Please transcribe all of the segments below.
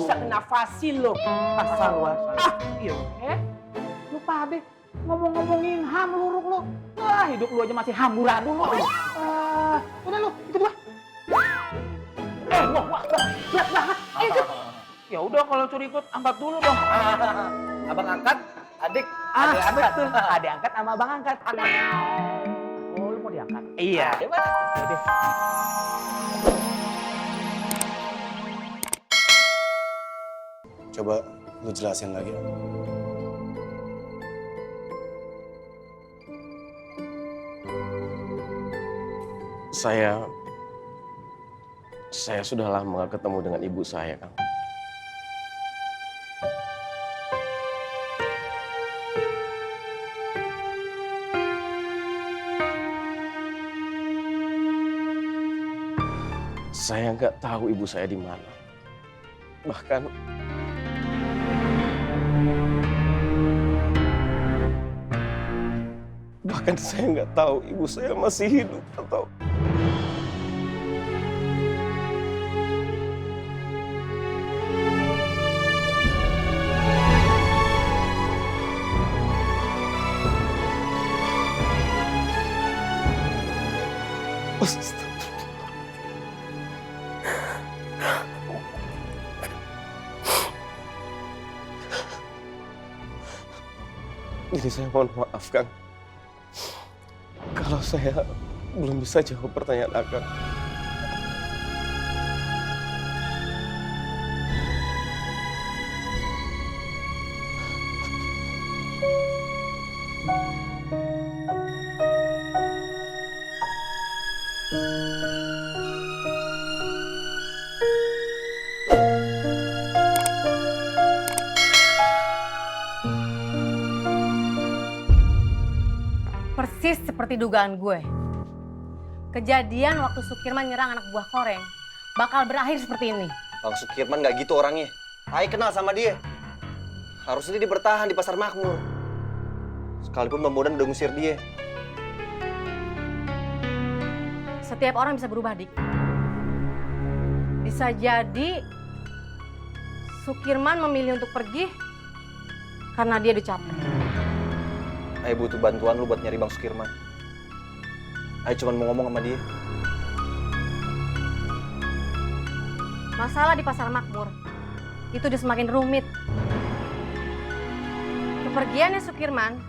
bisa kena fasil lo. Pasal lo. Iya. Lupa deh. Ngomong-ngomongin ham luruk lo. Wah, hidup lu aja masih hamburadul lo. Udah lu, ikut gua. Wah, berat banget. Ikut. Ya udah kalau suruh ikut, angkat dulu dong. Abang angkat, adik. Betul. Adik angkat sama abang angkat. Oh, lu mau diangkat? Iya. Yaudah. Coba lu jelasin lagi. Saya sudah lama gak ketemu dengan ibu saya, Kang. Saya nggak tahu ibu saya di mana. Bahkan saya nggak tahu ibu saya masih hidup atau... Jadi saya mohon maaf, Kang. Kalau saya belum bisa jawab pertanyaan Akang. Persis seperti dugaan gue. Kejadian waktu Sukirman nyerang anak buah Koreng bakal berakhir seperti ini. Bang Sukirman nggak gitu orangnya. Ai kenal sama dia. Harusnya dia bertahan di Pasar Makmur. Sekalipun Bang Bondan udah ngusir dia. Setiap orang bisa berubah, Dik. Bisa jadi Sukirman memilih untuk pergi karena dia dicapek. Ai butuh bantuan lu buat nyari Bang Sukirman. Ai cuma mau ngomong sama dia. Masalah di Pasar Makmur itu udah semakin rumit. Kepergiannya Sukirman,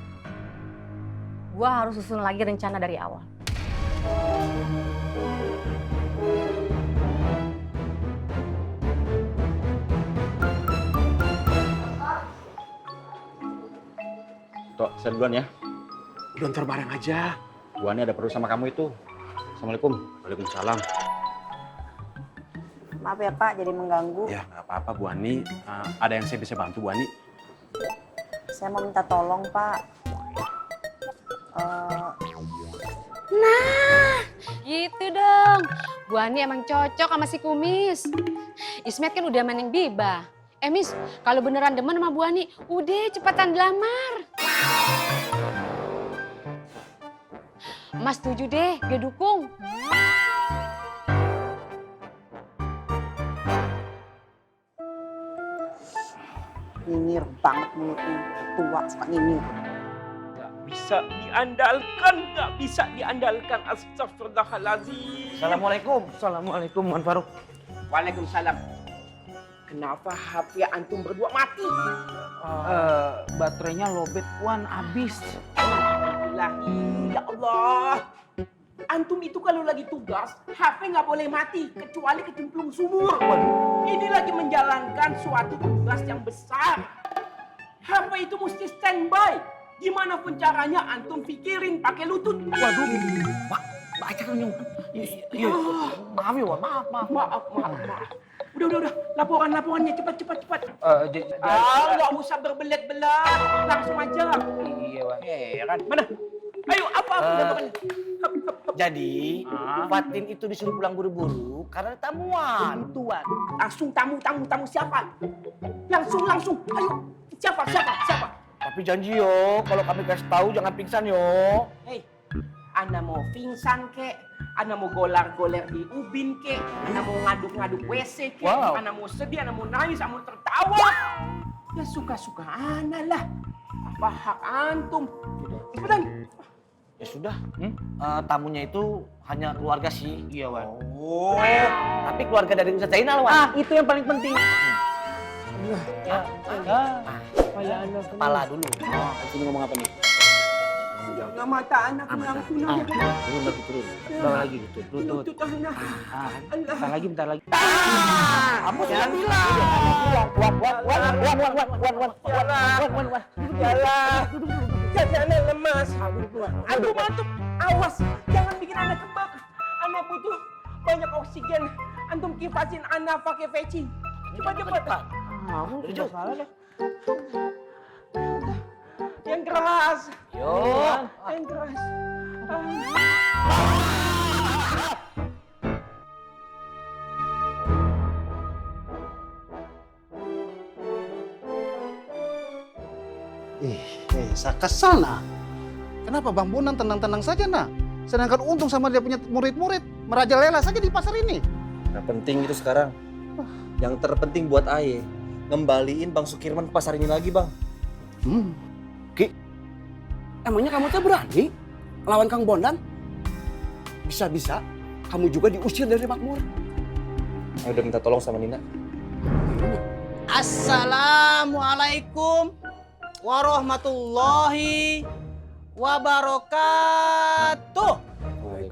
gua harus susun lagi rencana dari awal. Tok, saya duluan ya. Udah ntar bareng aja. Bu Ani ada perlu sama kamu itu. Assalamualaikum. Waalaikumsalam. Maaf ya Pak, jadi mengganggu. Ya, nggak apa-apa Bu Ani. Ada yang saya bisa bantu Bu Ani? Saya mau minta tolong Pak. Nah, gitu dong. Bu Ani emang cocok sama si Kumis. Ismet kan udah mainin Biba. Mis, kalau beneran demen sama Bu Ani, udah cepetan dilamar. Mas setuju deh, gue dukung. Nyinyir banget mulutnya, tua suka nyinyir. Nggak bisa diandalkan. Astagfirullahaladzim. Assalamualaikum. Assalamualaikum, Man Faruk. Waalaikumsalam. Kenapa HP antum berdua mati? Baterainya lowbat Wan, habis. Ya Allah. Antum itu kalau lagi tugas, HP nggak boleh mati kecuali kecemplung sumur. Ini lagi menjalankan suatu tugas yang besar. HP itu mesti standby. Gimana pun caranya antum pikirin pakai lutut. Waduh, Pak, baca kan Nyung. Iya, maaf ya Wan, maaf. Udah. Laporannya cepat. Nggak usah berbelit-belit, langsung aja. Iya Wan. Kan? Mana? Ayo, apa laporannya? Jadi, Fatin itu disuruh pulang buru-buru karena ada tamuan. Tuan, langsung tamu siapa? Langsung. Ayo, siapa? Tapi janji yo, kalau kami kasih tahu jangan pingsan yo. Hei, Anda mau pingsan kek, Anda mau golar-goler di ubin ke, Anda mau ngaduk-ngaduk WC ke, Anda mau sedih, Anda mau nangis, Anda mau tertawa. Ya suka-suka Anda lah. Apa hak antum? Cepetan. Ya sudah, tamunya itu hanya keluarga sih. Iya, Wan. Oh, tapi keluarga dari Ustaz Zainal, Wan. Itu yang paling penting. Kepala dulu. Sini ngomong apa nih? Jangan mata anak yang tunang. Turun lagi, turun. Bawa lagi gitu, lutut. Lutut anak. Bentar lagi. Kamu sudah bilang. Jangan lemas. Antum, awas. Jangan bikin anak kebak. Anak butuh banyak oksigen. Antum kipasin anak pakai veci. Cepat. Udah salah deh. Yang keras. Yo. Yang keras. Saya kesal nah. Kenapa Bang Bondan tenang-tenang saja nah? Sedangkan untung sama dia punya murid-murid merajalela saja di pasar ini. Nggak penting itu sekarang. Yang terpenting buat Aye, ngembaliin Bang Sukirman ke pasar ini lagi, Bang. Ki, emangnya kamu tuh berani lawan Kang Bondan? Bisa-bisa kamu juga diusir dari makmur. Ayo udah minta tolong sama Nina. Assalamualaikum warahmatullahi wabarakatuh.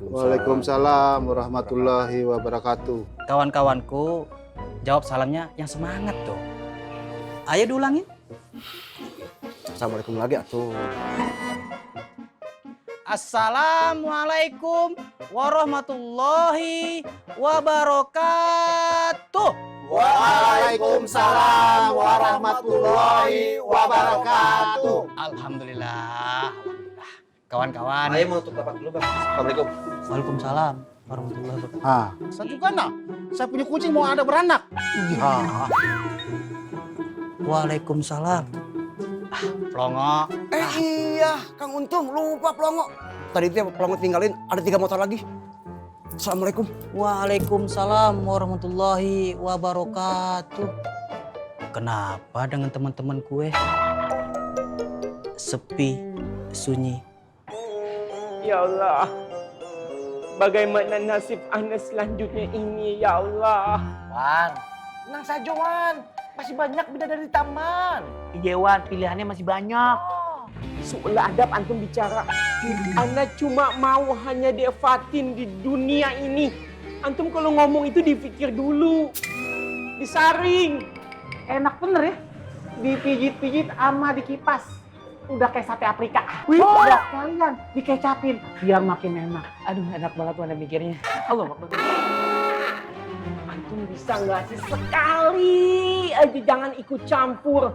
Waalaikumsalam warahmatullahi wabarakatuh. Kawan-kawanku, jawab salamnya yang semangat tuh. Ayo diulangin. Assalamualaikum lagi atuh. Assalamualaikum warahmatullahi wabarakatuh. Waalaikumsalam warahmatullahi wabarakatuh. Alhamdulillah. Kawan-kawan. Aye mau tutup rapat dulu, Bang. Assalamualaikum. Waalaikumsalam warahmatullahi wabarakatuh. Saya juga nah. Saya punya kucing mau ada beranak. Iya. Waalaikumsalam. Plongo. Iya, Kang Untung lupa Plongo. Tadi dia Plongo tinggalin ada 3 motor lagi. Assalamualaikum. Waalaikumsalam warahmatullahi wabarakatuh. Kenapa dengan teman-teman gue? Sepi, sunyi. Ya Allah. Bagaimana nasib anak selanjutnya ini, ya Allah. Wan, tenang saja Wan. Masih banyak bidadari di taman. Iya Wan, pilihannya masih banyak. Seolah adab antum bicara. Anda cuma mau hanya devatin di dunia ini. Antum kalau ngomong itu dipikir dulu. Disaring. Enak bener ya. Dipijit-pijit sama dikipas. Udah kayak sate Afrika. Wih, udah kalian dikecapin biar makin enak. Aduh, enak banget Wan mikirnya. Allah Akbar. Antum bisa nggak sih sekali aja jangan ikut campur.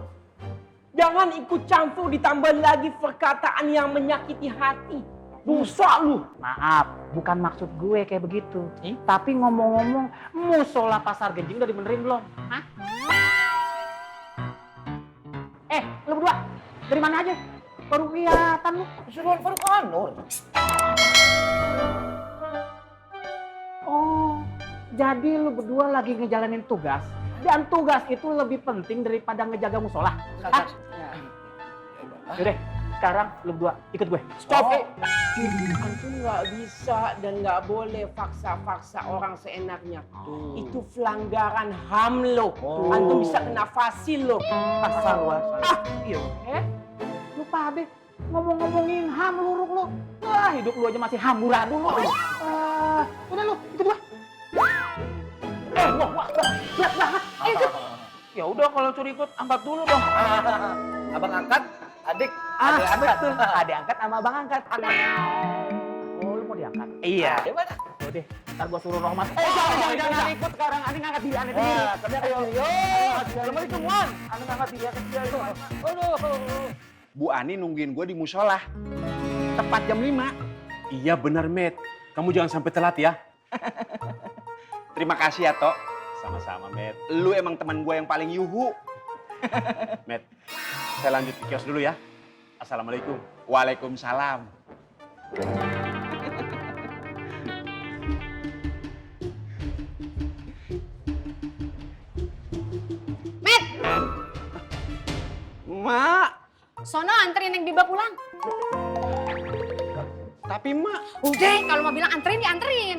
Jangan ikut campur ditambah lagi perkataan yang menyakiti hati. Dosa lu. Maaf, bukan maksud gue kayak begitu. Tapi ngomong-ngomong, musola pasar Genjing udah dibenerin belum? Hah? Lu berdua, dari mana aja? Baru kelihatan lu. Suruhan Faruk Anur. Oh, jadi lu berdua lagi ngejalanin tugas. Dan tugas itu lebih penting daripada ngejaga musola. Hah? Yaudah, sekarang lu berdua ikut gue. Stop. Antum nggak bisa dan nggak boleh paksa-paksa orang seenaknya. Itu pelanggaran HAM lo. Antum bisa kena fasil lo. Pasal lu. Iya. Lupa deh. Ngomong-ngomongin HAM luruk lu. Wah, hidup lu aja masih hamburadul lu. Udah lu, ikut gue. Wah, berat banget. Ikut. Ya udah kalau suruh ikut, angkat dulu dong. Abang angkat, adik. Betul. Adik angkat sama abang angkat. Oh, lu mau diangkat? Iya. Udah, ntar gua suruh Rohmat. Jangan ikut sekarang. Ani ngangkat diri Ani sendiri. Ayo. Assalamualaikum, Wan. Ani ngangkat diri Ani sendiri. Aduh. Bu Ani nungguin gue di musola. Tepat jam 5. Iya benar, Met. Kamu jangan sampai telat ya. Terima kasih ya, Tok. Sama-sama, Met. Lu emang teman gue yang paling yuhu. Met, saya lanjut ke kios dulu ya. Assalamualaikum. Waalaikumsalam. Mak, Sono anterin Neng Biba pulang. tapi Mak, Udah, kalau mau bilang anterin dianterin.